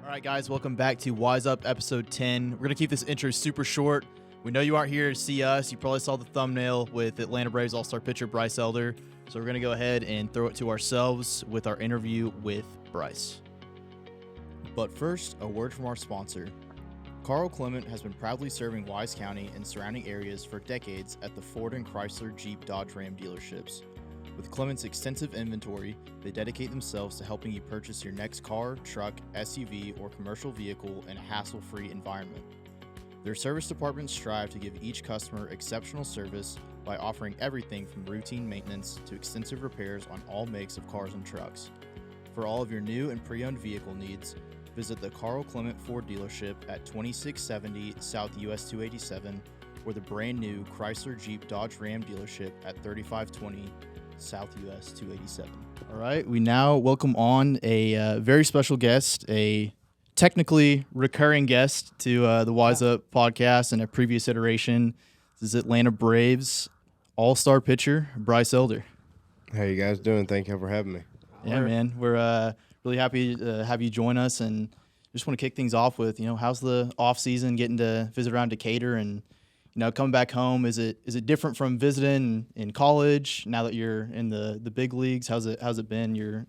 All right, guys, welcome back to Wise Up episode 10. We're going to keep this intro super short. We know you aren't here to see us. You probably saw the thumbnail with Atlanta Braves All-Star pitcher Bryce Elder. So we're going to go ahead and throw it to ourselves with our interview with Bryce. But first, a word from our sponsor. Carl Clement has been proudly serving Wise County and surrounding areas for decades at the Ford and Chrysler Jeep Dodge Ram dealerships. With Clement's extensive inventory, they dedicate themselves to helping you purchase your next car, truck, SUV, or commercial vehicle in a hassle-free environment. Their service departments strive to give each customer exceptional service by offering everything from routine maintenance to extensive repairs on all makes of cars and trucks. For all of your new and pre-owned vehicle needs, visit the Carl Clement Ford dealership at 2670 South US 287 or the brand new Chrysler Jeep Dodge Ram dealership at 3520 South US 287. All right, we now welcome on a very special guest, a technically recurring guest to the Wise Up podcast and a previous iteration. This is Atlanta Braves All-Star pitcher Bryce Elder. How you guys doing? Thank you for having me. Yeah, man, we're really happy to have you join us, and just want to kick things off with, how's the off season, getting to visit around Decatur, and coming back home. Is it different from visiting in college now that you're in the big leagues? How's it been your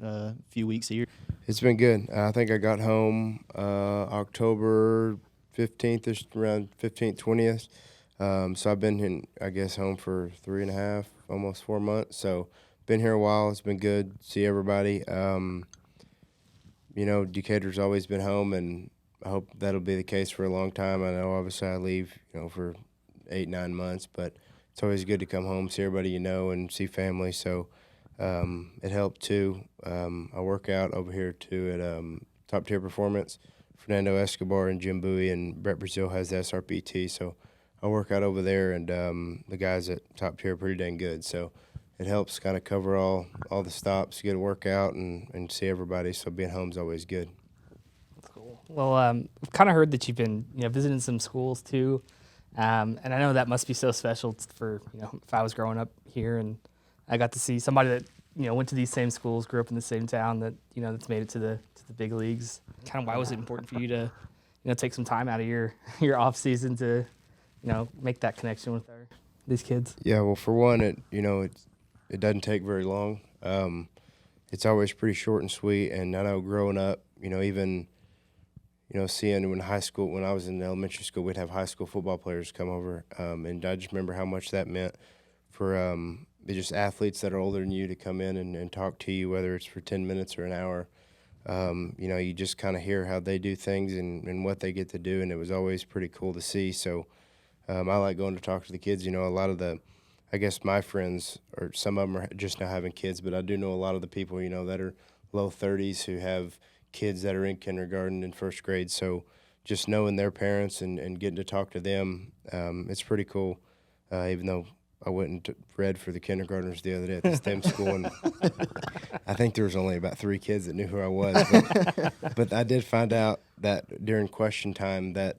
few weeks here? It's been good. I think I got home October 15th, around 15th, 20th. So I've been home for 3.5, almost 4 months. So been here a while. It's been good. See everybody. Decatur's always been home, and I hope that'll be the case for a long time. I know obviously I leave, for 8-9 months, but it's always good to come home, see everybody and see family. So it helped too. I work out over here too at Top Tier Performance. Fernando Escobar and Jim Bowie and Brett Brazil has the SRPT, so I work out over there, and the guys at Top Tier are pretty dang good. So it helps kind of cover all the stops, get a workout, and see everybody. So being home's always good. That's cool. Well, I've kind of heard that you've been visiting some schools too. And I know that must be so special for, if I was growing up here and I got to see somebody that, went to these same schools, grew up in the same town that, that's made it to the big leagues. Kind of why was it important for you to, take some time out of your off season to, make that connection with these kids? Yeah, well, for one, it doesn't take very long. It's always pretty short and sweet. And I know growing up, even seeing when I was in elementary school, we'd have high school football players come over, and I just remember how much that meant for just athletes that are older than you to come in and talk to you, whether it's for 10 minutes or an hour. You just kind of hear how they do things and what they get to do, and it was always pretty cool to see. So I like going to talk to the kids. A lot of my friends, or some of them are just now having kids, but I do know a lot of the people, that are low 30s who have kids that are in kindergarten and first grade. So just knowing their parents and getting to talk to them, it's pretty cool. Even though I went and read for the kindergartners the other day at the STEM school, and I think there was only about 3 kids that knew who I was. But I did find out that during question time that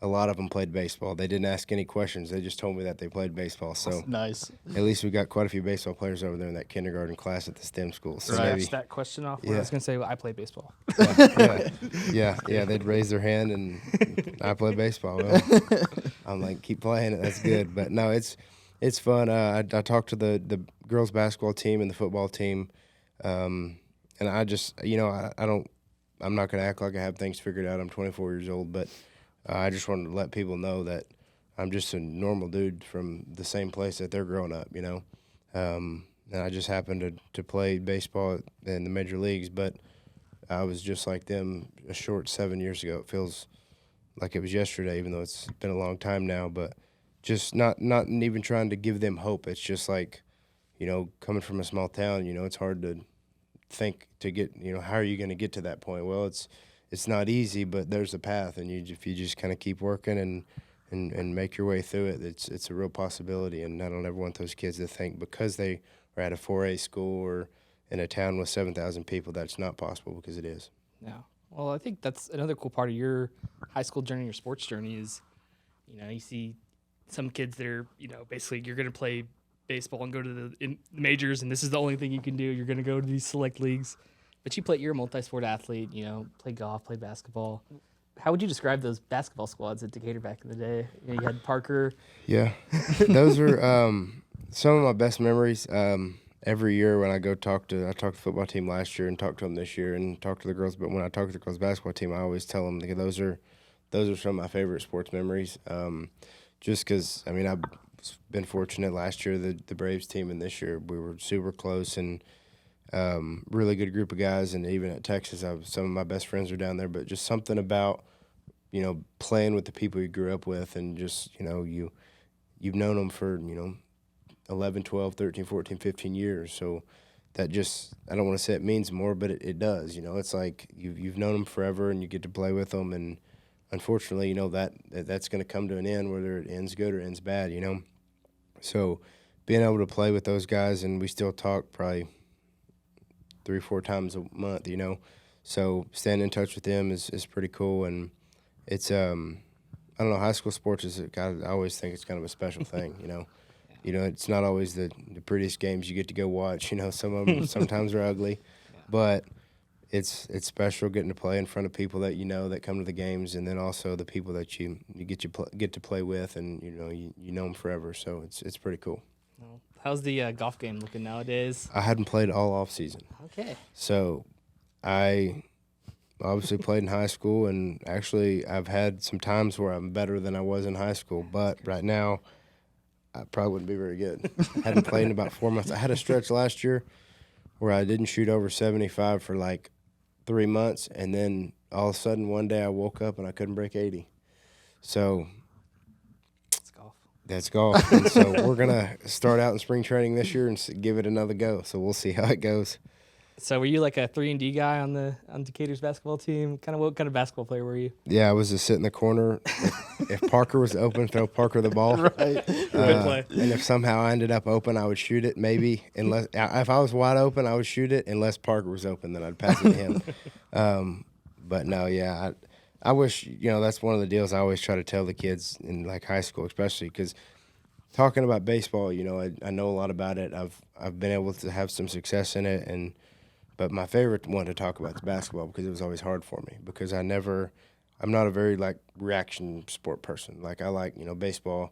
a lot of them played baseball. They didn't ask any questions. They just told me that they played baseball. So that's nice. At least we got quite a few baseball players over there in that kindergarten class at the STEM school. So scratch that question off. Yeah. I was going to say, I played baseball. Yeah. They'd raise their hand, and I play baseball. Well, I'm like, keep playing it. That's good. But no, it's fun. I talked to the girls basketball team and the football team, and I just, I'm not going to act like I have things figured out. I'm 24 years old, but I just wanted to let people know that I'm just a normal dude from the same place that they're growing up, and I just happened to play baseball in the major leagues, but I was just like them a short 7 years ago. It feels like it was yesterday, even though it's been a long time now, but just not even trying to give them hope. It's just like, coming from a small town, it's hard to think to get, how are you going to get to that point? Well, it's not easy, but there's a path, and if you just kind of keep working and make your way through it, it's a real possibility. And I don't ever want those kids to think because they are at a 4A school or in a town with 7,000 people that's not possible, because it is. Yeah. Well, I think that's another cool part of your high school journey, your sports journey is, you see some kids that are, basically you're going to play baseball and go to the majors, and this is the only thing you can do. You're going to go to these select leagues. But you're a multi-sport athlete, play golf, play basketball. How would you describe those basketball squads at Decatur back in the day? You had Parker. Yeah, those are some of my best memories. Every year when I talked to the football team last year and talked to them this year and talked to the girls. But when I talk to the girls basketball team, I always tell them that those are some of my favorite sports memories. Just because, I've been fortunate last year, the Braves team, and this year we were super close and really good group of guys. And even at Texas, some of my best friends are down there. But just something about, playing with the people you grew up with and just, you've known them for, 11, 12, 13, 14, 15 years. So that just, I don't want to say it means more, but it does. It's like you've known them forever and you get to play with them. And unfortunately, that's going to come to an end, whether it ends good or ends bad, So being able to play with those guys, and we still talk probably 3-4 times a month, So staying in touch with them is pretty cool. And it's, I don't know, high school sports I always think it's kind of a special thing, It's not always the prettiest games you get to go watch. Some of them sometimes are ugly, but it's special getting to play in front of people that that come to the games, and then also the people that you get to play with, and you know them forever. So it's pretty cool. Well, how's the golf game looking nowadays? I hadn't played all off season. Okay. So I obviously played in high school, and actually I've had some times where I'm better than I was in high school, but right now I probably wouldn't be very good. I hadn't played in about 4 months. I had a stretch last year where I didn't shoot over 75 for like 3 months, and then all of a sudden one day I woke up and I couldn't break 80. So that's golf. And so we're going to start out in spring training this year and give it another go. So we'll see how it goes. So were you like a 3-and-D guy on Decatur's basketball team? What kind of basketball player were you? Yeah, I was just sit in the corner. If Parker was open, throw Parker the ball. Right. Good play. And if somehow I ended up open, I would shoot it maybe. Unless if I was wide open, I would shoot it. Unless Parker was open, then I'd pass it to him. But no, yeah, I wish, that's one of the deals I always try to tell the kids in like high school, especially because talking about baseball, I know a lot about it. I've been able to have some success in it, but my favorite one to talk about is basketball because it was always hard for me because I'm not a very like reaction sport person. Like I like, baseball.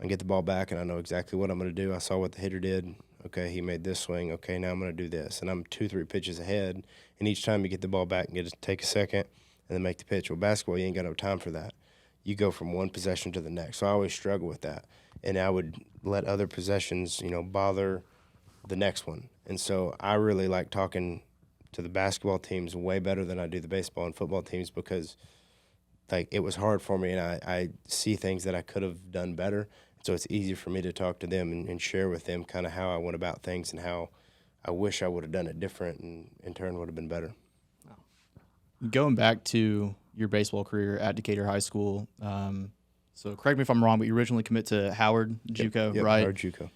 I get the ball back and I know exactly what I'm going to do. I saw what the hitter did. Okay, he made this swing. Okay, now I'm going to do this. And I'm 2-3 pitches ahead. And each time you get the ball back and get to take a second and then make the pitch. Well, basketball, you ain't got no time for that. You go from one possession to the next. So I always struggle with that. And I would let other possessions, bother the next one. And so I really like talking to the basketball teams way better than I do the baseball and football teams because like it was hard for me and I see things that I could have done better. So it's easy for me to talk to them and share with them kind of how I went about things and how I wish I would have done it different and in turn would have been better. Going back to your baseball career at Decatur High School, so correct me if I'm wrong, but you originally commit to Howard JUCO, yep, right? Howard JUCO.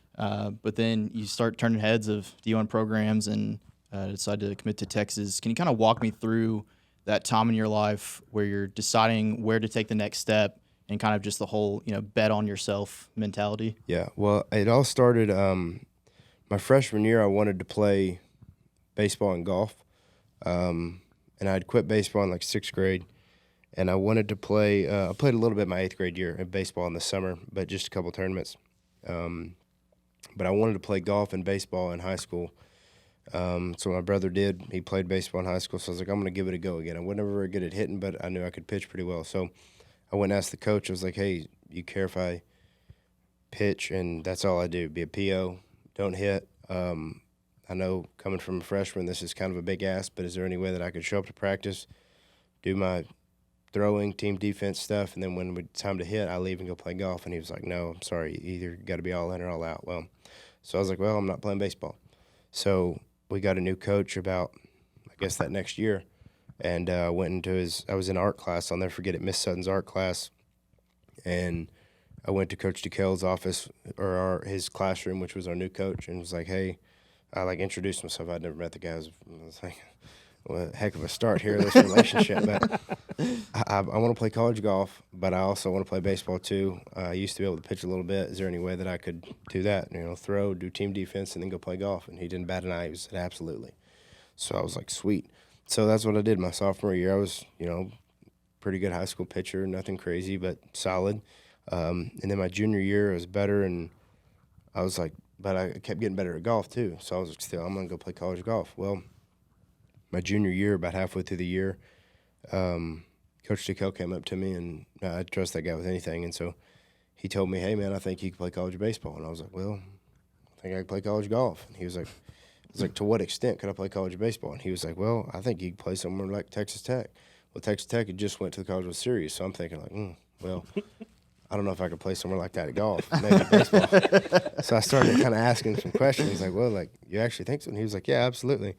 But then you start turning heads of D1 programs and decided to commit to Texas. Can you kind of walk me through that time in your life where you're deciding where to take the next step and kind of just the whole, bet on yourself mentality? Yeah, well, it all started my freshman year. I wanted to play baseball and golf, and I'd quit baseball in like 6th grade. And I wanted to play. I played a little bit my 8th grade year in baseball in the summer, but just a couple tournaments. But I wanted to play golf and baseball in high school. So my brother did. He played baseball in high school, so I was like, I'm going to give it a go again. I was never very good at hitting, but I knew I could pitch pretty well. So I went and asked the coach. I was like, hey, you care if I pitch? And that's all I do, be a PO, don't hit. I know coming from a freshman, this is kind of a big ask, but is there any way that I could show up to practice, do my throwing, team defense stuff, and then when it's time to hit, I leave and go play golf? And he was like, no, I'm sorry, you either got to be all in or all out. Well, so I was like, well, I'm not playing baseball. So we got a new coach about, I guess, that next year, and went into I was in art class. I'll never forget it, Miss Sutton's art class, and I went to Coach DeKale's office, or his classroom, which was our new coach, and was like, hey, I introduced myself. I'd never met the guy. I was like, well, heck of a start here, this relationship. But I want to play college golf, but I also want to play baseball too. I used to be able to pitch a little bit. Is there any way that I could do that? Throw, do team defense, and then go play golf? And he didn't bat an eye. He said, absolutely. So I was like, sweet. So that's what I did my sophomore year. I was, pretty good high school pitcher, nothing crazy, but solid. And then my junior year was better, and I was like, but I kept getting better at golf too. So I was like, still, I'm going to go play college golf. Well, my junior year, about halfway through the year, Coach DeCale came up to me, and I trust that guy with anything. And so he told me, hey, man, I think you can play college baseball. And I was like, well, I think I can play college golf. And he was like, I was like, to what extent could I play college baseball? And he was like, well, I think you could play somewhere like Texas Tech. Well, Texas Tech had just went to the College World Series, so I'm thinking like, well, I don't know if I could play somewhere like that at golf, maybe baseball. So I started kind of asking some questions. He's like, well, like, you actually think so? And he was like, yeah, absolutely.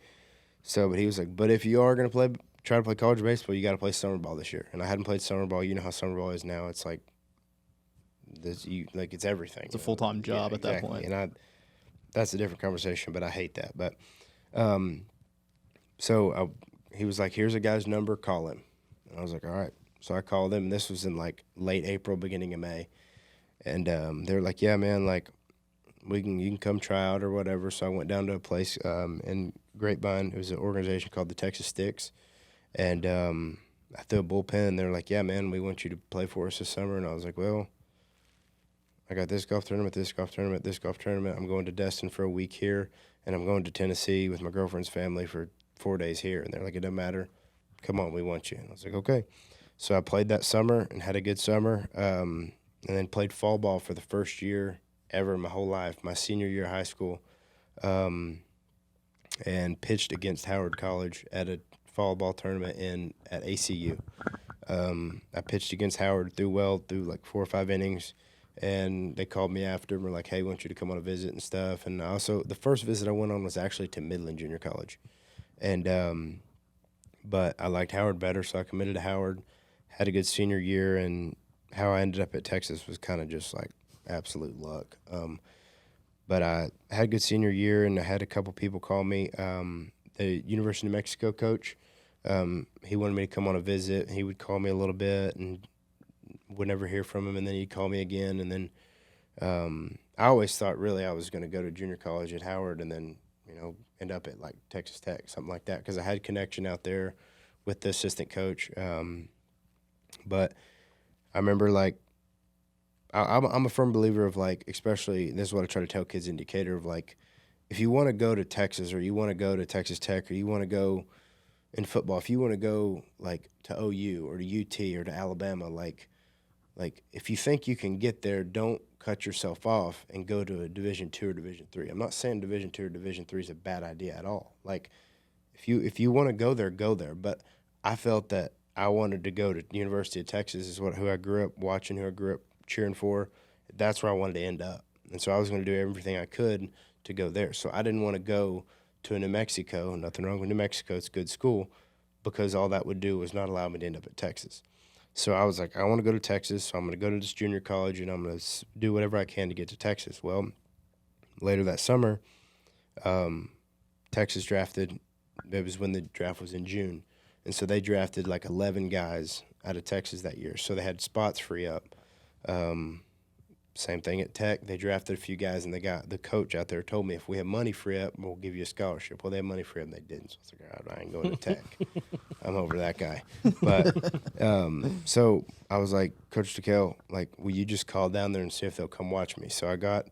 So, but he was like, but if you are going to try to play college baseball, you got to play summer ball this year. And I hadn't played summer ball. You know how summer ball is now. It's like, it's everything. It's a full-time job at that point. And that's a different conversation, but I hate that. But he was like, here's a guy's number, call him. And I was like, all right. So I called him, and this was in like late April, beginning of May. And they were like, yeah, man, like you can come try out or whatever. So I went down to a place in Grapevine. It was an organization called the Texas Sticks. And I threw a bullpen, and they're like, yeah, man, we want you to play for us this summer. And I was like, well, I got this golf tournament, this golf tournament, this golf tournament. I'm going to Destin for a week here, and I'm going to Tennessee with my girlfriend's family for 4 days here. And they're like, it doesn't matter. Come on, we want you. And I was like, okay. So I played that summer and had a good summer, and then played fall ball for the first year ever in my whole life, my senior year of high school, and pitched against Howard College at a fall ball tournament at ACU. I pitched against Howard, threw like 4 or 5 innings, and they called me after and were like, hey, we want you to come on a visit and stuff. And also, the first visit I went on was actually to Midland Junior College. And but I liked Howard better, so I committed to Howard, had a good senior year, and how I ended up at Texas was kind of just like absolute luck. But I had a good senior year, and I had a couple people call me. The University of New Mexico coach, he wanted me to come on a visit. He would call me a little bit and would never hear from him, and then he'd call me again. And then I always thought really I was going to go to junior college at Howard and then, end up at like Texas Tech, something like that, because I had connection out there with the assistant coach. But I remember like I'm a firm believer of like, especially this is what I try to tell kids in Decatur, of like, if you want to go to Texas or you want to go to Texas Tech or you want to go in football, if you want to go like to OU or to UT or to Alabama, like if you think you can get there, don't cut yourself off and go to a Division II or Division III. I'm not saying Division II or Division III is a bad idea at all. Like if you want to go there, go there. But I felt that I wanted to go to the University of Texas, is who I grew up watching, who I grew up cheering for. That's where I wanted to end up. And so I was going to do everything I could to go there. So I didn't want to go to New Mexico. Nothing wrong with New Mexico. It's a good school, because all that would do was not allow me to end up at Texas. So I was like, I want to go to Texas, so I'm going to go to this junior college, and I'm going to do whatever I can to get to Texas. Well, later that summer, Texas drafted. It was when the draft was in June. And so they drafted like 11 guys out of Texas that year. So they had spots free up. Same thing at Tech. They drafted a few guys, and the coach out there told me, if we have money free up, we'll give you a scholarship. Well, they had money free up, and they didn't. So I was like, all right, I ain't going to Tech. I'm over that guy. But so I was like, Coach DeCale, like, will you just call down there and see if they'll come watch me? So I got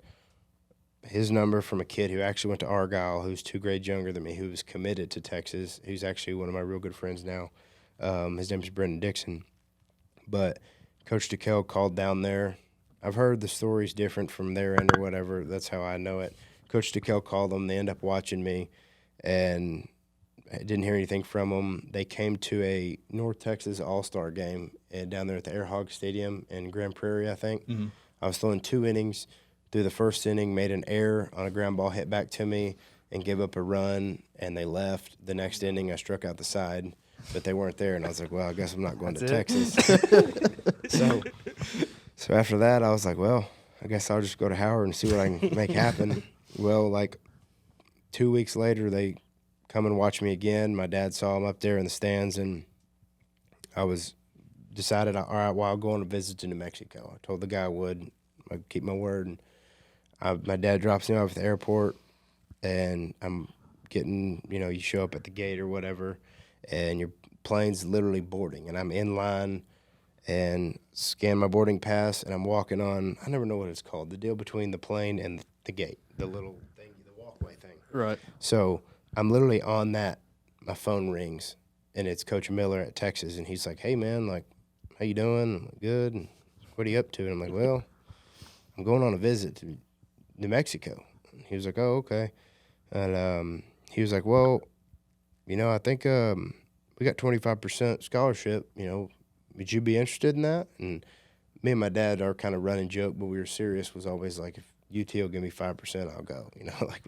his number from a kid who actually went to Argyle, who's 2 grades younger than me, who was committed to Texas. He's actually one of my real good friends now. His name is Brendan Dixon. But Coach DeCale called down there. I've heard the stories different from their end or whatever. That's how I know it. Coach DeCale called them. They ended up watching me, and I didn't hear anything from them. They came to a North Texas All-Star game down there at the Air Hog Stadium in Grand Prairie, I think. Mm-hmm. I was throwing 2 innings. Through the first inning, made an error on a ground ball, hit back to me, and gave up a run, and they left. The next inning, I struck out the side, but they weren't there, and I was like, well, I guess I'm not going to Texas. So after that, I was like, well, I guess I'll just go to Howard and see what I can make happen. Well, like 2 weeks later, they come and watch me again. My dad saw them up there in the stands, and I decided, all right, well, I'll go on a visit to New Mexico. I told the guy I would. I'd keep my word. And my dad drops me off at the airport, and I'm getting, you show up at the gate or whatever, and your plane's literally boarding, and I'm in line and scan my boarding pass, and I'm walking on, I never know what it's called, the deal between the plane and the gate, the little thing, the walkway thing. Right. So I'm literally on that. My phone rings, and it's Coach Miller at Texas, and he's like, "Hey, man, like, how you doing?" I'm like, "Good." And what are you up to? And I'm like, "Well, I'm going on a visit to New Mexico." And he was like, "Oh, okay." And he was like, "Well, I think we got 25% scholarship, would you be interested in that?" And me and my dad, our kind of running joke, but we were serious, was always like, if UT will give me 5%, I'll go. Like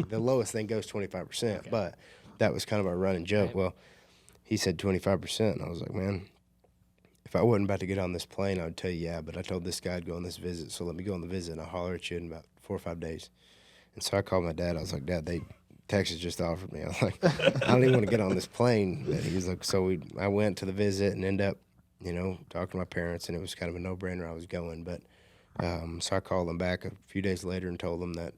the lowest thing goes 25%, okay. But that was kind of our running joke. Right. Well, he said 25%, and I was like, man, if I wasn't about to get on this plane, I would tell you, yeah, but I told this guy I'd go on this visit, so let me go on the visit, and I'll holler at you in about 4 or 5 days. And so I called my dad. I was like, Dad, Texas just offered me. I was like, I don't even want to get on this plane. And he was like, so I went to the visit and ended up, talking to my parents, and it was kind of a no-brainer I was going. But so I called them back a few days later and told them that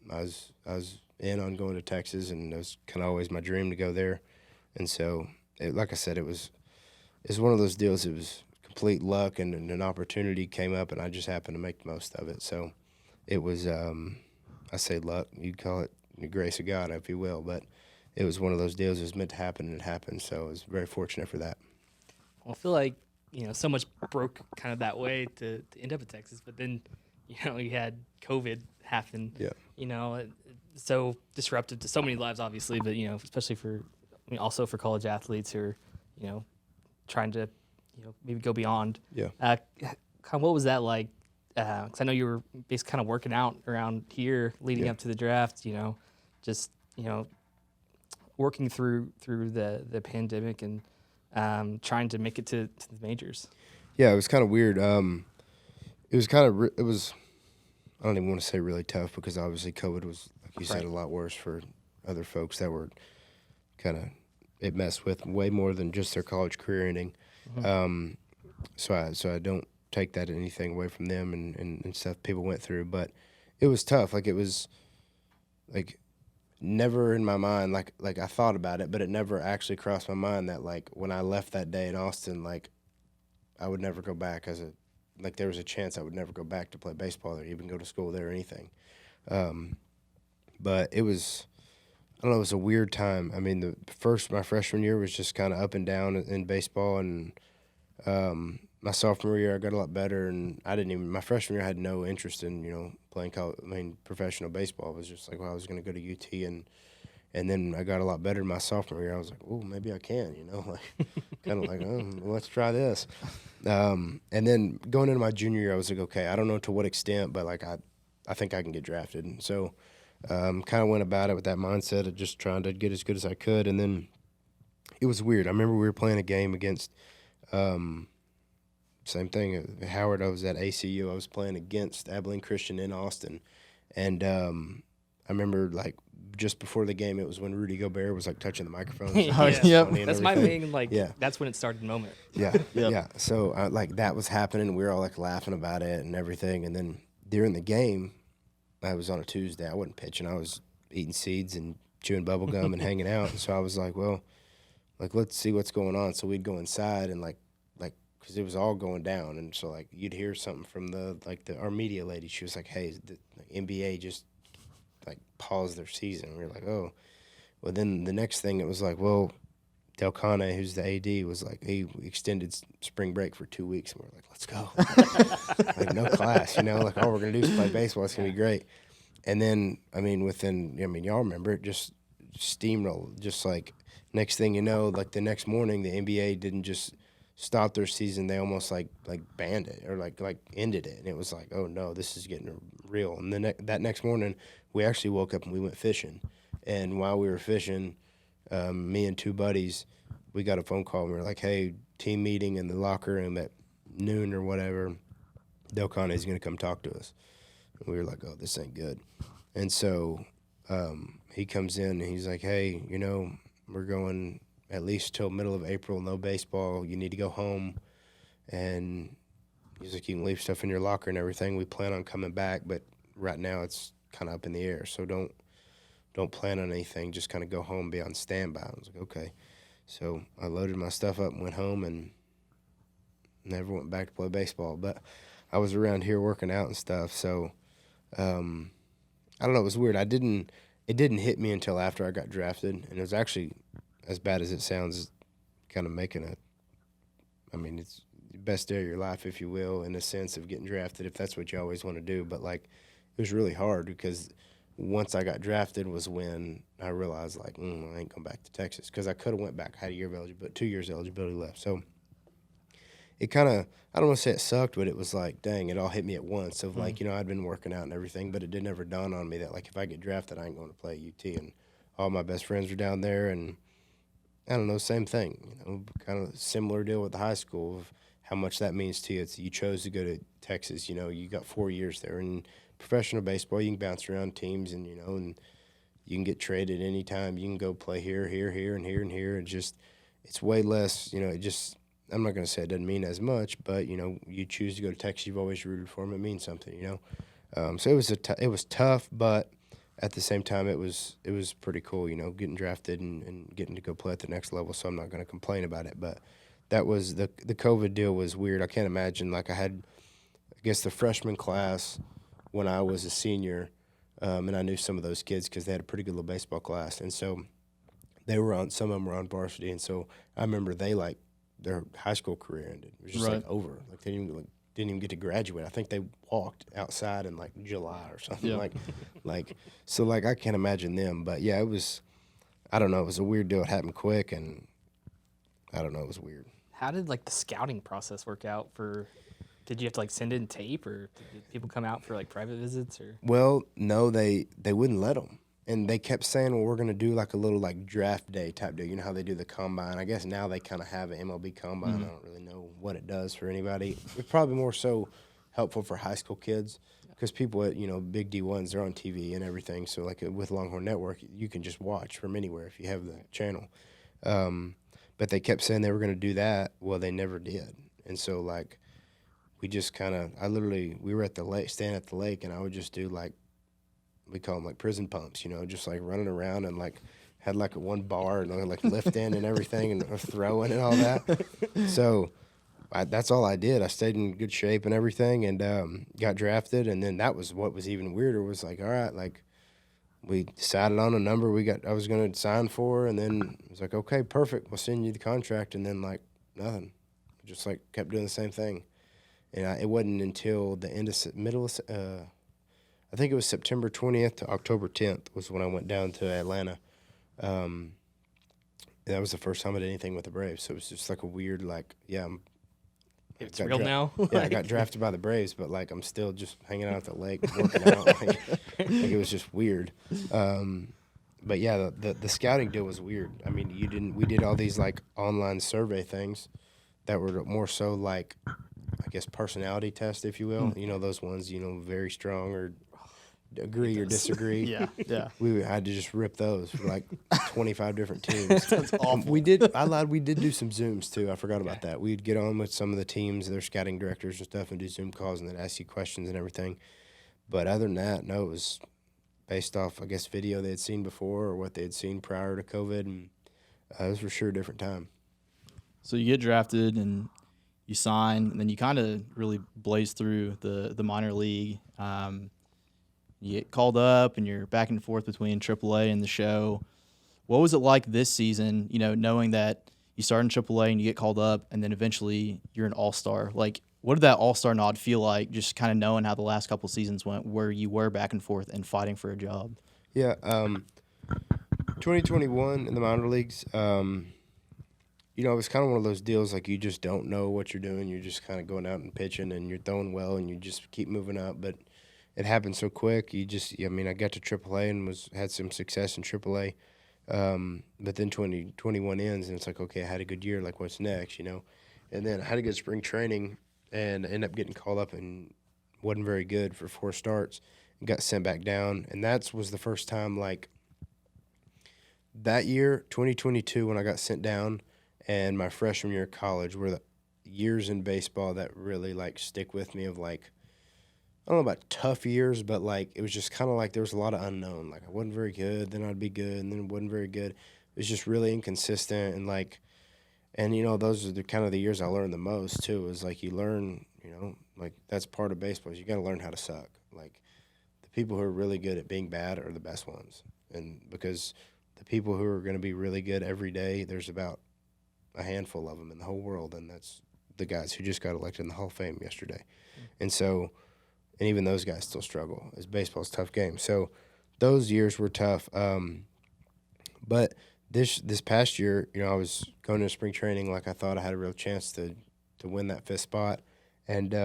I was in on going to Texas, and it was kind of always my dream to go there. And so, like I said, it's one of those deals. It was complete luck, and an opportunity came up, and I just happened to make the most of it. So it was, I say luck. You'd call it the grace of God, if you will. But it was one of those deals. It was meant to happen, and it happened. So I was very fortunate for that. Well, I feel like, so much broke kind of that way to end up in Texas. But then, you had COVID happen. Yeah. So disruptive to so many lives, obviously, but, especially also for college athletes who are, trying to, maybe go beyond. Yeah. Kind of what was that like? Because I know you were basically kind of working out around here leading up to the draft, just, working through the pandemic and trying to make it to the majors. Yeah, it was kind of weird. It was I don't even want to say really tough, because obviously COVID was, like you said, a lot worse for other folks that were kind of, it messed with way more than just their college career ending. Mm-hmm. So I don't take that anything away from them and stuff people went through, but it was tough. Like, it was like never in my mind, like I thought about it, but it never actually crossed my mind that, like, when I left that day in Austin, like, I would never go back there was a chance I would never go back to play baseball or even go to school there or anything. But it was, I don't know, it was a weird time. I mean, my freshman year was just kind of up and down in baseball, and my sophomore year I got a lot better, and my freshman year I had no interest in, playing professional baseball. It was just like, well, I was going to go to UT, and then I got a lot better my sophomore year. I was like, oh, maybe I can, like kind of like, oh, well, let's try this. And then going into my junior year, I was like, okay, I don't know to what extent, but like I think I can get drafted. And so kind of went about it with that mindset of just trying to get as good as I could. And then it was weird. I remember we were playing a game against same thing, Howard. I was at ACU. I was playing against Abilene Christian in Austin. And I remember, like, just before the game, it was when Rudy Gobert was, like, touching the microphone. That's my main, that's when it started moment. Yeah, yeah. So, that was happening. We were all, like, laughing about it and everything. And then during the game, I was on a Tuesday. I wasn't pitching. I was eating seeds and chewing bubble gum and hanging out. And so I was like, well, like, let's see what's going on. So we'd go inside and, because it was all going down. And so, you'd hear something from our media lady. She was like, hey, the NBA just, paused their season. We were like, oh. Well, then the next thing, it was like, well, Del Cane, who's the AD, was like, he extended spring break for 2 weeks. And we're like, let's go. No class, all we're going to do is play baseball. It's going to be great. And then, y'all remember it, just steamrolled. Just next thing you know, the next morning, the NBA didn't just stop their season. They almost banned it or ended it. And it was like, oh no, this is getting real. And then that next morning, we actually woke up and we went fishing. And while we were fishing, me and two buddies, we got a phone call, and we were like, hey, team meeting in the locker room at noon or whatever. Del Cane is going to come talk to us. And we were like, oh, this ain't good. And so he comes in and he's like, hey, we're going at least till middle of April, no baseball. You need to go home. And he's like, you can leave stuff in your locker and everything. We plan on coming back, but right now it's kind of up in the air. So don't don't plan on anything, just kind of go home, be on standby. I was like, okay. So I loaded my stuff up and went home and never went back to play baseball. But I was around here working out and stuff, so I don't know. It was weird. It didn't hit me until after I got drafted, and it was actually, as bad as it sounds, kind of it's the best day of your life, if you will, in the sense of getting drafted, if that's what you always want to do. But, like, it was really hard because once I got drafted was when I realized, like, I ain't going back to Texas, because I could have went back. I had a year of eligibility, 2 years eligibility left. So it kind of, I don't want to say it sucked, but it was like, dang, it all hit me at once. So, like, I'd been working out and everything, but it didn't ever dawn on me that, like, if I get drafted, I ain't going to play at UT. And all my best friends were down there, and I don't know, same thing, kind of similar deal with the high school of how much that means to you. It's, you chose to go to Texas, you got 4 years there. And professional baseball, you can bounce around teams and, and you can get traded anytime. You can go play here, and here, and here. And just, it's way less, I'm not going to say it doesn't mean as much, but, you choose to go to Texas, you've always rooted for them, it means something, So it was tough, but at the same time, it was pretty cool, getting drafted and getting to go play at the next level, so I'm not going to complain about it. But that was, the COVID deal was weird. I can't imagine, like, I had, I guess, the freshman class when I was a senior, and I knew some of those kids because they had a pretty good little baseball class. And so some of them were on varsity, and so I remember their high school career ended. It was just, like, over. Like, they didn't even get to graduate. I think they walked outside in, like, July or something. Yeah. So, I can't imagine them. But, yeah, it was, I don't know, it was a weird deal. It happened quick, and I don't know, it was weird. How did, the scouting process work out for – did you have to, send in tape, or did people come out for, private visits? Or? Well, no, they wouldn't let them. And they kept saying, well, we're going to do, a little, draft day type deal. You know how they do the combine? I guess now they kind of have an MLB combine. I don't really know what it does for anybody. It's probably more so helpful for high school kids because people at, big D1s, they're on TV and everything. So, with Longhorn Network, you can just watch from anywhere if you have the channel. But they kept saying they were going to do that. Well, they never did. And so, we just kind of, we were at the lake, staying at the lake, and I would just do, we call them, prison pumps, just, running around and, had, a one bar and, lifting and everything and throwing and all that. So that's all I did. I stayed in good shape and everything and got drafted. And then that was what was even weirder was, all right, we decided on a number I was going to sign for, and then it was okay, perfect, we'll send you the contract. And then, nothing. Just, kept doing the same thing. And it wasn't until the I think it was September 20th to October 10th was when I went down to Atlanta. That was the first time I did anything with the Braves. So it was just a weird, it's real now? Yeah, I got drafted by the Braves, but, I'm still just hanging out at the lake, working out. It was just weird. But, yeah, the scouting deal was weird. I mean, we did all these, online survey things that were more so, I guess, personality test, if you will. Those ones, very strong or agree or disagree. Yeah. We had to just rip those for 25 different teams. That's awful. We did do some Zooms too. I forgot about that. We'd get on with some of the teams, their scouting directors and stuff, and do Zoom calls and then ask you questions and everything. But other than that, no, it was based off, I guess, video they had seen before or what they had seen prior to COVID, and it was for sure a different time. So you get drafted and you sign, and then you kind of really blaze through the minor league. You get called up, and you're back and forth between AAA and the show. What was it like this season, knowing that you start in AAA and you get called up, and then eventually you're an All-Star? What did that All-Star nod feel like, just kind of knowing how the last couple seasons went, where you were back and forth and fighting for a job? Yeah, 2021 in the minor leagues, it was kind of one of those deals you just don't know what you're doing. You're just kind of going out and pitching, and you're throwing well, and you just keep moving up. But it happened so quick. I got to AAA and had some success in AAA. But then 2021 ends, and it's okay, I had a good year. What's next, And then I had a good spring training and ended up getting called up and wasn't very good for 4 starts and got sent back down. And that was the first time, that year, 2022, when I got sent down, and my freshman year of college were the years in baseball that really, stick with me of, I don't know about tough years, but like it was just kind of like there was a lot of unknown. Like I wasn't very good, then I'd be good, and then it wasn't very good. It was just really inconsistent, and like, and those are the kind of the years I learned the most too. Is like you learn, like that's part of baseball. Is you got to learn how to suck. Like the people who are really good at being bad are the best ones, and because the people who are going to be really good every day, there's about a handful of them in the whole world, and that's the guys who just got elected in the Hall of Fame yesterday, and so. And even those guys still struggle. As baseball's a tough game. So those years were tough. But this past year, I was going to spring training like I thought I had a real chance to win that fifth spot. And,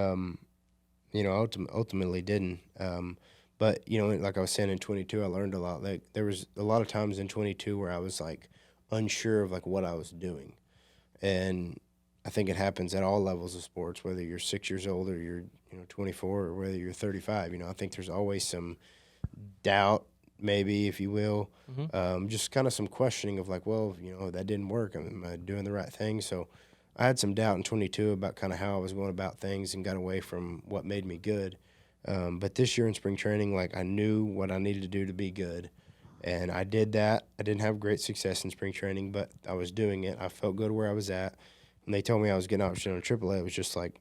ultimately didn't. But, like I was saying in 22, I learned a lot. Like there was a lot of times in 22 where I was like unsure of like what I was doing. And I think it happens at all levels of sports, whether you're 6 years old or you're 24 or whether you're 35. I think there's always some doubt, maybe, if you will, just kind of some questioning of like, well, that didn't work. Am I doing the right thing? So I had some doubt in 22 about kind of how I was going about things and got away from what made me good. But this year in spring training, like I knew what I needed to do to be good. And I did that. I didn't have great success in spring training, but I was doing it. I felt good where I was at. When they told me I was getting option on AAA, it was just like,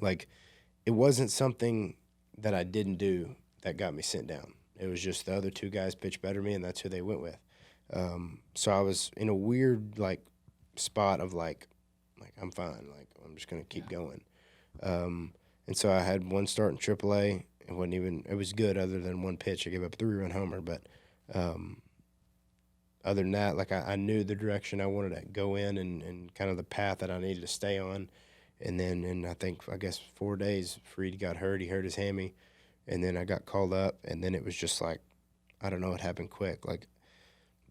like it wasn't something that I didn't do that got me sent down. It was just the other two guys pitched better than me, and that's who they went with. So I was in a weird like spot of like I'm fine. Like I'm just gonna keep going. And so I had one start in AAA. It was good other than one pitch. I gave up a 3-run homer, but other than that, like I knew the direction I wanted to go in and kind of the path that I needed to stay on. And then in I guess 4 days, Freed got hurt. He hurt his hammy. And then I got called up. And then it was just like, I don't know, it happened quick. Like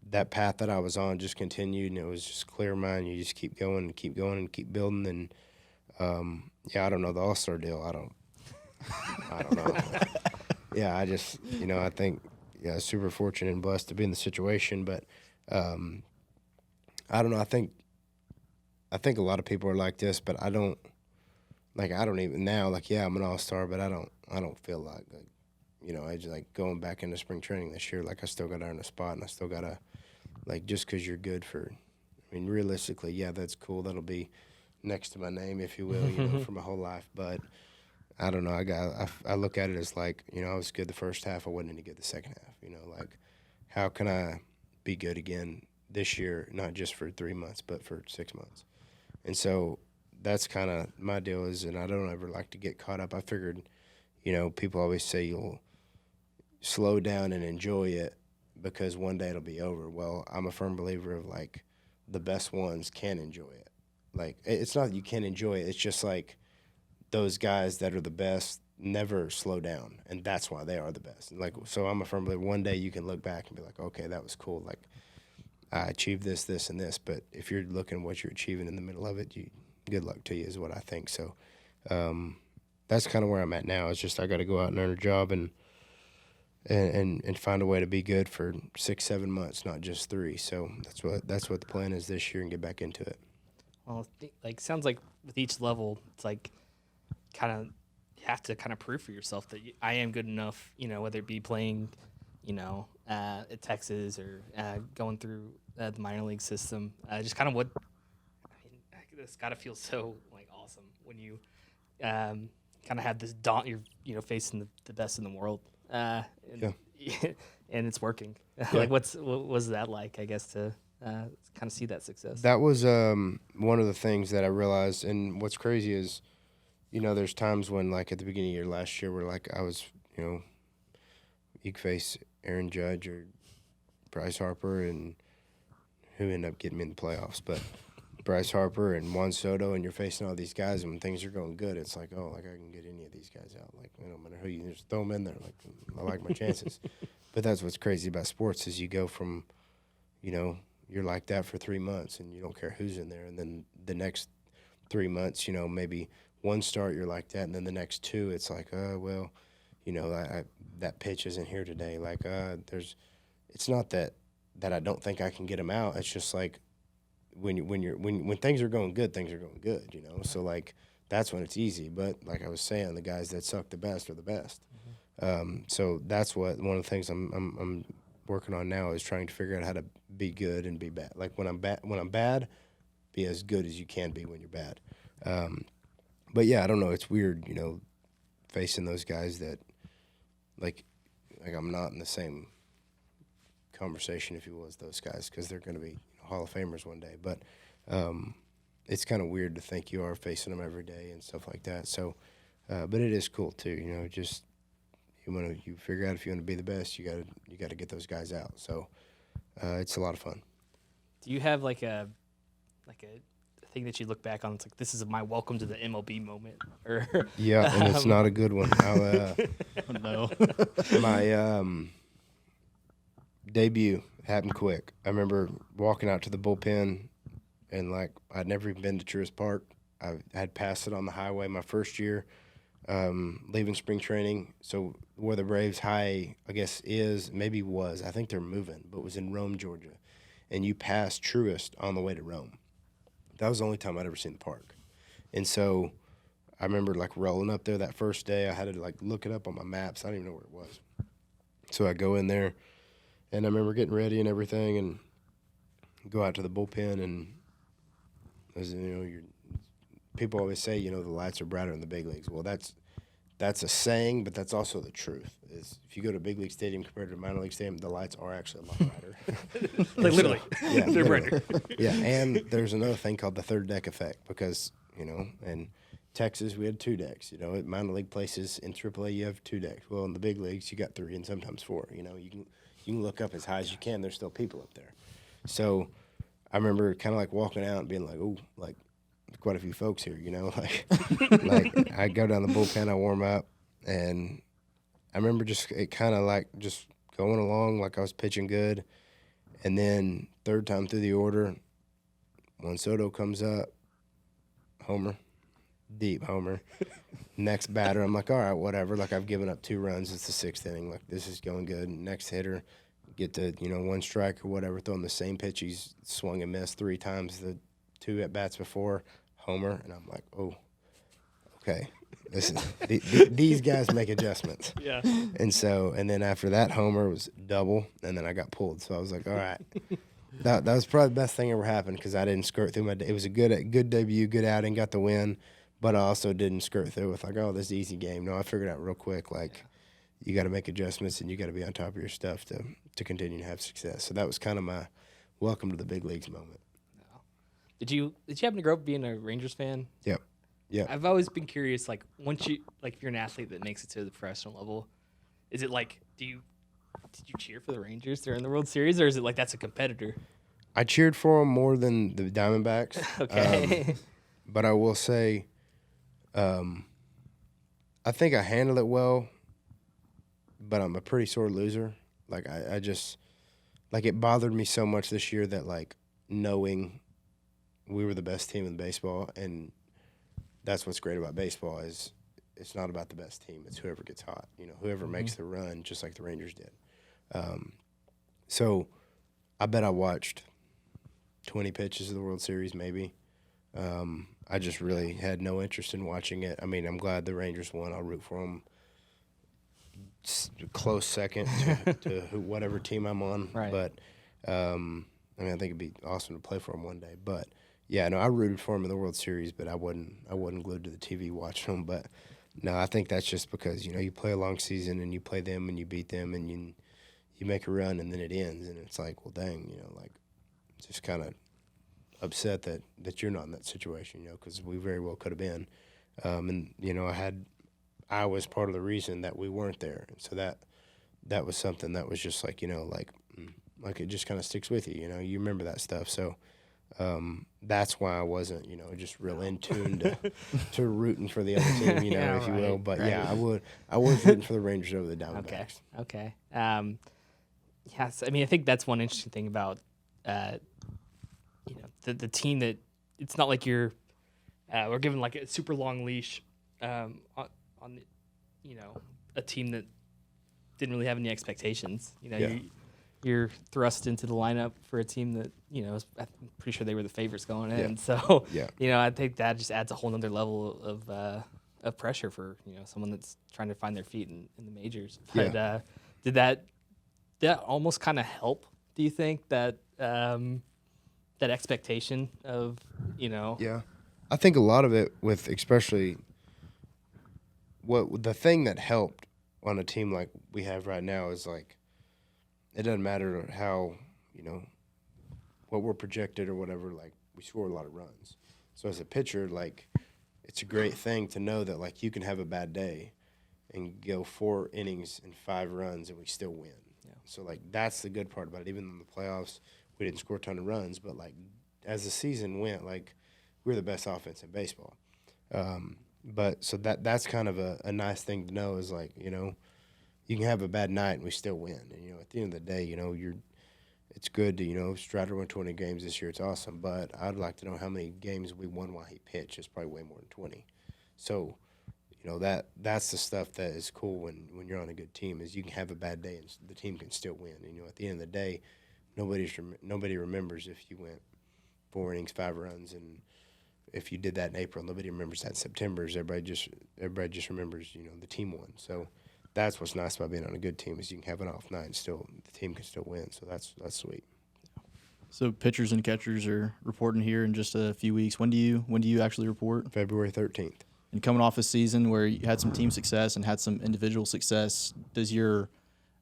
that path that I was on just continued, and it was just clear mind. You just keep going and keep going and keep building. And, I don't know, the All-Star deal, I don't know. Yeah, I just, I think, super fortunate and blessed to be in the situation. But I don't know. I think a lot of people are like this, but I don't even now. Like, yeah, I'm an All-Star, but I don't feel like I just like going back into spring training this year. Like, I still got to earn a spot, and I still got to like just because you're good for. I mean, realistically, yeah, that's cool. That'll be next to my name, if you will, for my whole life. But I don't know. I look at it as like, I was good the first half. I wasn't any good the second half. Like how can I be good again this year, not just for 3 months, but for 6 months? And so that's kind of my deal is, and I don't ever like to get caught up. I figured, people always say you'll slow down and enjoy it because one day it'll be over. Well, I'm a firm believer of like the best ones can enjoy it. Like it's not that you can't enjoy it. It's just like those guys that are the best never slow down, and that's why they are the best. And like, so I'm a firm believer one day you can look back and be like, okay, that was cool. Like I achieved this, this, and this. But if you're looking at what you're achieving in the middle of it, good luck to you is what I think. So that's kind of where I'm at now. It's just I got to go out and earn a job and find a way to be good for 6-7 months, not just 3. So that's what the plan is this year and get back into it. Well, sounds like with each level, it's like kind of you have to kind of prove for yourself that I am good enough. Whether it be playing, at Texas or going through the minor league system. Just kind of what it's got to feel so like awesome when you kind of have this you're facing the best in the world. And it's working. Yeah. Like what was that like? I guess to kind of see that success. That was one of the things that I realized. And what's crazy is, there's times when like at the beginning of your last year where like I was, you could face Aaron Judge or Bryce Harper, and who ended up getting me in the playoffs, but Bryce Harper and Juan Soto, and you're facing all these guys, and when things are going good, it's like, oh, like I can get any of these guys out. Like, no matter who you just throw them in there. Like, I like my chances. But that's what's crazy about sports is you go from, you're like that for 3 months, and you don't care who's in there, and then the next 3 months, maybe one start you're like that, and then the next 2, it's like, well, that pitch isn't here today. Like, it's not that I don't think I can get them out. It's just like when things are going good, things are going good, So like that's when it's easy. But like I was saying, the guys that suck the best are the best. So that's one of the things I'm working on now is trying to figure out how to be good and be bad. Like when I'm bad, be as good as you can be when you're bad. But yeah, I don't know. It's weird, facing those guys that like I'm not in the same conversation, if you will, as those guys, because they're going to be Hall of Famers one day. But it's kind of weird to think you are facing them every day and stuff like that. So, but it is cool too. Just you figure out if you want to be the best, you got to get those guys out. So it's a lot of fun. Do you have like a thing that you look back on? It's like, this is my welcome to the MLB moment. Or yeah, and it's not a good one. No. My debut happened quick. I remember walking out to the bullpen, and like I'd never even been to Truist Park. I had passed it on the highway my first year, leaving spring training. So where the Braves high, I guess, I think they're moving, but it was in Rome, Georgia. And you passed Truist on the way to Rome. That was the only time I'd ever seen the park. And so I remember like rolling up there that first day. I had to like look it up on my maps. I didn't even know where it was. So I go in there, and I remember getting ready and everything, and go out to the bullpen. And as people always say, the lights are brighter in the big leagues. Well, that's a saying, but that's also the truth. Is if you go to a big league stadium compared to a minor league stadium, the lights are actually a lot brighter. Like literally, yeah, they're literally. brighter. Yeah, and there's another thing called the third deck effect because in Texas we had 2 decks. At minor league places in AAA you have 2 decks. Well, in the big leagues you got 3 and sometimes 4. You can look up as high as you can. There's still people up there. So I remember kind of like walking out and being like, oh, like quite a few folks here. Like I go down the bullpen, I warm up, and I remember it kind of like just going along like I was pitching good. And then third time through the order, Juan Soto comes up, homer, deep homer. Next batter, I'm like, all right, whatever. Like I've given up 2 runs. It's the 6th inning. Like this is going good. Next hitter, get to 1 strike or whatever, throwing the same pitch. He's swung and missed 3 times the 2 at bats before, homer, and I'm like, oh, okay. These guys make adjustments. Yeah. And then after that homer was double, and then I got pulled. So I was like, all right. That was probably the best thing ever happened because I didn't skirt through it was a good debut, good outing, got the win, but I also didn't skirt through with like, oh, this is an easy game. No, I figured out real quick, like, you got to make adjustments and you got to be on top of your stuff to continue to have success. So that was kind of my welcome to the big leagues moment. Did you happen to grow up being a Rangers fan? Yep. Yeah. I've always been curious, like, if you're an athlete that makes it to the professional level, is it like, did you cheer for the Rangers during the World Series, or is it like that's a competitor? I cheered for them more than the Diamondbacks. Okay. But I will say, I think I handled it well, but I'm a pretty sore loser. Like, I just, like, it bothered me so much this year that, like, knowing we were the best team in baseball, and that's what's great about baseball is it's not about the best team. It's whoever gets hot, whoever makes the run, just like the Rangers did. So I bet I watched 20 pitches of the World Series maybe. I just really had no interest in watching it. I mean, I'm glad the Rangers won. I'll root for them. Close second to whatever team I'm on. Right. But, I think it'd be awesome to play for them one day. But, yeah, no, I rooted for them in the World Series, but I wasn't glued to the TV watching them. But, no, I think that's just because, you play a long season and you play them and you beat them and you make a run and then it ends. And it's like, well, dang, just kind of upset that you're not in that situation, because we very well could have been. And, I was part of the reason that we weren't there. And so that was something that was just like, like it just kind of sticks with you, you remember that stuff. So that's why I wasn't, just real in tune to rooting for the other team, Yeah, if you right, will. But right. yeah, I was rooting for the Rangers over the Diamondbacks. Okay. Yes, I mean, I think that's one interesting thing about, the team that it's not like we're given like a super long leash on a team that didn't really have any expectations. Yeah. you're thrust into the lineup for a team that, I'm pretty sure they were the favorites going in. So, I think that just adds a whole nother level of pressure for, someone that's trying to find their feet in the majors. But did that almost kind of help, do you think, that that expectation of, Yeah. I think a lot of it with especially the thing that helped on a team like we have right now is like it doesn't matter how, what we're projected or whatever, like we score a lot of runs. So as a pitcher, like it's a great thing to know that like you can have a bad day and go 4 innings and 5 runs and we still win. Yeah. So like that's the good part about it. Even in the playoffs, we didn't score a ton of runs, but like as the season went, like we're the best offense in baseball. But so that's kind of a nice thing to know is like, you can have a bad night and we still win. And, at the end of the day, it's good to, Strider won 20 games this year. It's awesome. But I'd like to know how many games we won while he pitched. It's probably way more than 20. So, that's the stuff that is cool when you're on a good team is you can have a bad day and the team can still win. And, at the end of the day, nobody remembers if you went 4 innings, 5 runs, and if you did that in April, nobody remembers that in September. Everybody just remembers, the team won. So that's what's nice about being on a good team is you can have an off night and still the team can still win. So that's sweet. So pitchers and catchers are reporting here in just a few weeks. When do you actually report? February 13th. And coming off a season where you had some team success and had some individual success, does your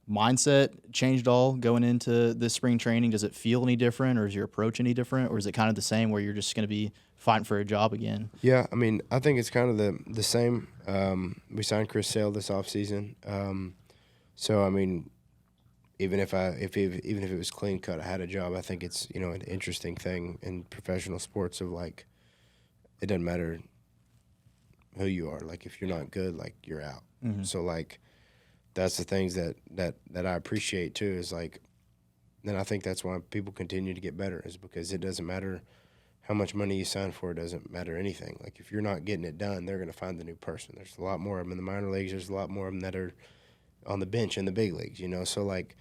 mindset change at all going into this spring training? Does it feel any different, or is your approach any different, or is it kind of the same where you're just going to be fighting for a job again? Yeah, I mean, I think it's kind of the same. We signed Chris Sale this offseason. So, I mean, even if it was clean cut, I had a job, I think it's, an interesting thing in professional sports of, like, it doesn't matter who you are. Like, if you're not good, like, you're out. Mm-hmm. So, like, that's the things that I appreciate too is like, and I think that's why people continue to get better is because it doesn't matter how much money you sign for. It doesn't matter anything. Like if you're not getting it done, they're going to find the new person. There's a lot more of them in the minor leagues. There's a lot more of them that are on the bench in the big leagues, So like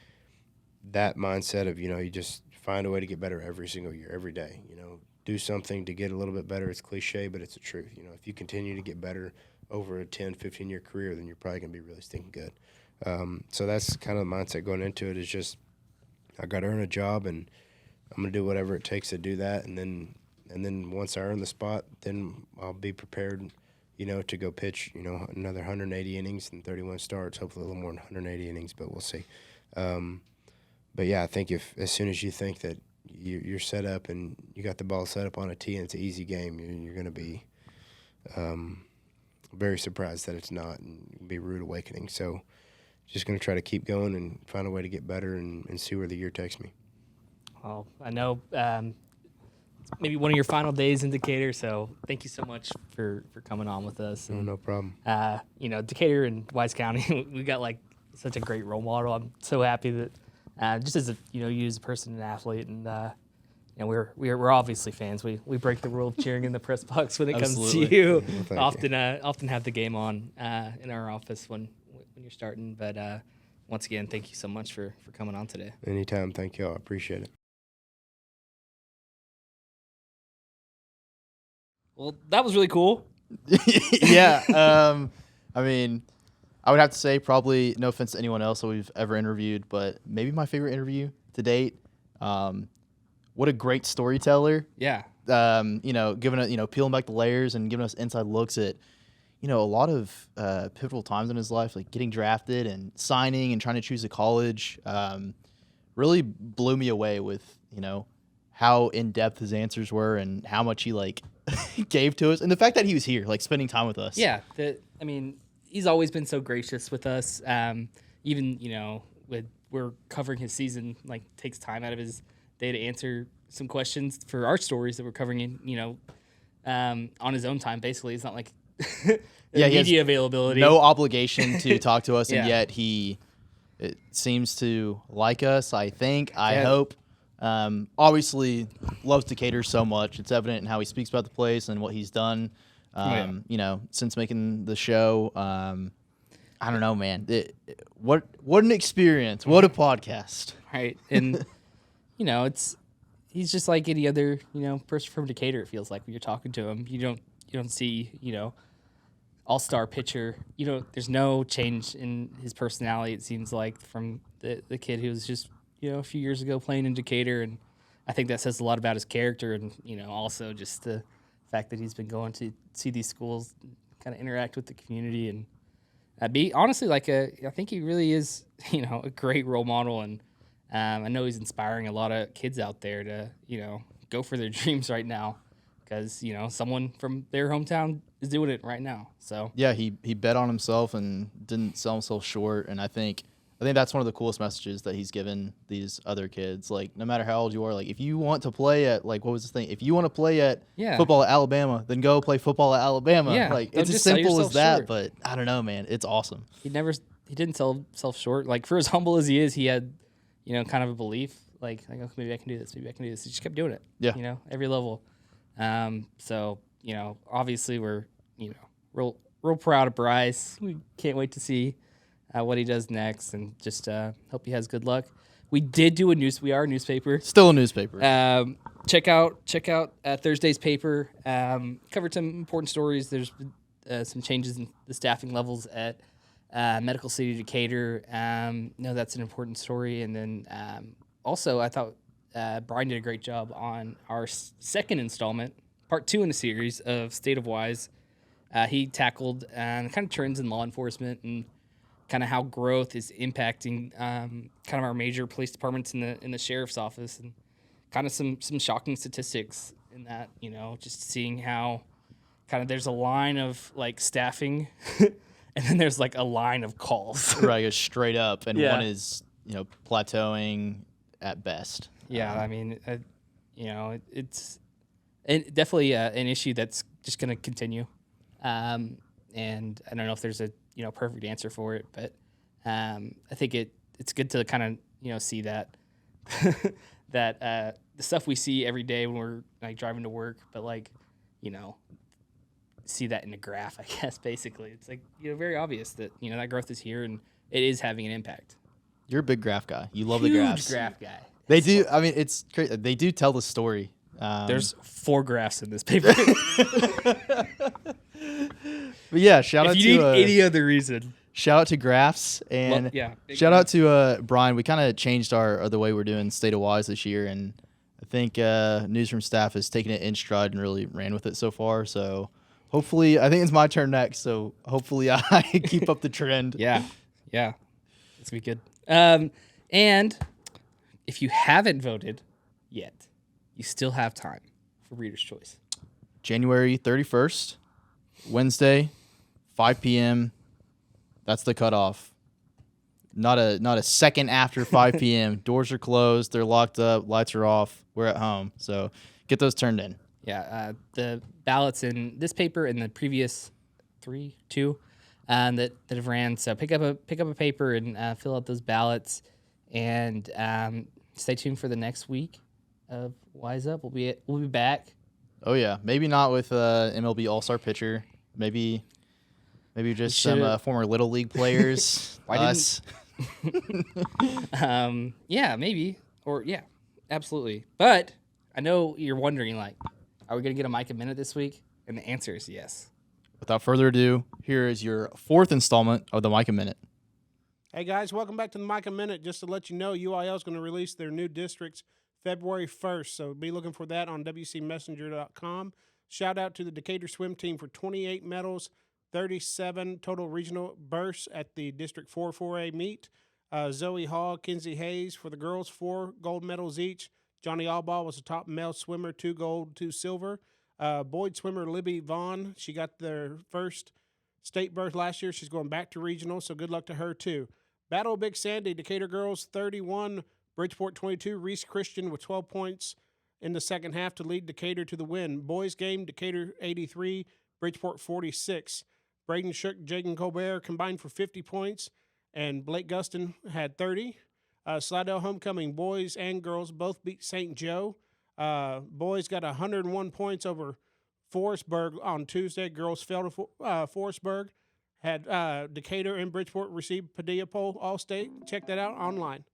that mindset of, you just find a way to get better every single year, every day, do something to get a little bit better. It's cliche, but it's the truth. If you continue to get better over a 10, 15-year career, then you're probably going to be really stinking good. So that's kind of the mindset going into it is just I got to earn a job and I'm going to do whatever it takes to do that. And then once I earn the spot, then I'll be prepared, to go pitch, another 180 innings and 31 starts, hopefully a little more than 180 innings, but we'll see. But yeah, I think as soon as you think that you're set up and you got the ball set up on a tee and it's an easy game, you're going to be very surprised that it's not and be rude awakening. So, just going to try to keep going and find a way to get better and see where the year takes me. Well, I know it's maybe one of your final days in Decatur, so thank you so much for coming on with us. And, no problem. Decatur and Wise County, we got like such a great role model. I'm so happy that just as you as a person and athlete, and we're obviously fans. We break the rule of cheering in the press box when it comes to you. Well, often have the game on in our office when you're starting. But once again, thank you so much for coming on today. Anytime. Thank you all. I appreciate it. Well, that was really cool. Yeah. I mean, I would have to say probably, no offense to anyone else that we've ever interviewed, but maybe my favorite interview to date. What a great storyteller. Yeah. Giving it, peeling back the layers and giving us inside looks at, a lot of pivotal times in his life, like getting drafted and signing and trying to choose a college, really blew me away with, how in-depth his answers were and how much he, gave to us. And the fact that he was here, spending time with us. Yeah. He's always been so gracious with us. Even, we're covering his season, takes time out of his day to answer some questions for our stories that we're covering in, on his own time, basically. It's not like media availability. No obligation to talk to us, Yeah. and yet it seems to like us, I think. I hope. Obviously, loves Decatur so much. It's evident in how he speaks about the place and what he's done, since making the show. I don't know, man. What an experience. What a podcast. Right. And, he's just like any other, person from Decatur, it feels like when you're talking to him. You don't see, all-star pitcher. There's no change in his personality, it seems like, from the kid who was just, a few years ago playing in Decatur. And I think that says a lot about his character and, also just the fact that he's been going to see these schools, kind of interact with the community. And be honestly, I think he really is, a great role model. And I know he's inspiring a lot of kids out there to, go for their dreams right now because, someone from their hometown is doing it right now. So yeah, he bet on himself and didn't sell himself short. And I think that's one of the coolest messages that he's given these other kids. Like, no matter how old you are, like, if you want to play at, like, what was the thing? If you want to play at football at Alabama, then go play football at Alabama. Yeah, like, it's as simple as that, short. But I don't know, man. It's awesome. He didn't sell himself short. Like, for as humble as he is, he had, kind of a belief. Like, oh, maybe I can do this. Maybe I can do this. He just kept doing it. Yeah. Every level. So, obviously we're, real proud of Bryce. We can't wait to see what he does next, and just hope he has good luck. We did do we are a newspaper. Still a newspaper. Check out Thursday's paper. Covered some important stories. There's some changes in the staffing levels at Medical City Decatur. That's an important story. And then also, I thought Brian did a great job on our second installment, part 2 in the series of State of Wise. He tackled kind of trends in law enforcement and kind of how growth is impacting kind of our major police departments in the sheriff's office, and kind of some shocking statistics in that, just seeing how kind of there's a line of like staffing and then there's like a line of calls. Right, goes straight up, and one is, plateauing at best. Yeah, I mean, it's definitely an issue that's just going to continue. And I don't know if there's a perfect answer for it, but I think it's good to kind of see that that the stuff we see every day when we're like driving to work, but like see that in a graph. I guess basically it's like very obvious that that growth is here and it is having an impact. You're a big graph guy. You love Huge the graphs. Graph guy. They do. I mean, it's crazy. They do tell the story. There's 4 graphs in this paper. But yeah, shout out to if you need any other reason. Shout out to graphs and shout out to Brian. We kind of changed the way we're doing State of Wise this year, and I think newsroom staff has taken it in stride and really ran with it so far. So hopefully, I think it's my turn next. So hopefully, I keep up the trend. Yeah, it's gonna be good. And if you haven't voted yet, you still have time for Reader's Choice. January 31st, Wednesday, 5 p.m. That's the cutoff. Not a second after 5 p.m. Doors are closed. They're locked up. Lights are off. We're at home. So get those turned in. Yeah, the ballots in this paper and the previous 2 that have ran. So pick up a paper and fill out those ballots, and stay tuned for the next week of Wise Up. We'll be back. Oh yeah, maybe not with MLB All-Star pitcher. Maybe just some former Little League players. Us. Yeah, maybe. Or yeah, absolutely. But I know you're wondering, like, are we gonna get a Micah Minute this week? And the answer is yes. Without further ado, here is your 4th installment of the Micah Minute. Hey guys, welcome back to the Micah Minute. Just to let you know, UIL is going to release their new districts February 1st, so be looking for that on WCMessenger.com. Shout out to the Decatur swim team for 28 medals, 37 total regional berths at the District 4 4A meet. Zoe Hall, Kinsey Hayes for the girls, 4 gold medals each. Johnny Albaugh was the top male swimmer, 2 gold, 2 silver. Boyd swimmer Libby Vaughn, she got their first state berth last year. She's going back to regional, so good luck to her too. Battle of Big Sandy, Decatur girls 31, Bridgeport 22. Reese Christian with 12 points in the second half to lead Decatur to the win. Boys game, Decatur 83, Bridgeport 46. Braden Shook, Jaden Colbert combined for 50 points, and Blake Guston had 30. Slidell Homecoming, boys and girls both beat St. Joe. Boys got 101 points over Forestburg on Tuesday. Girls fell to Forestburg. Had Decatur and Bridgeport receive Padilla Poll All-State. Check that out online.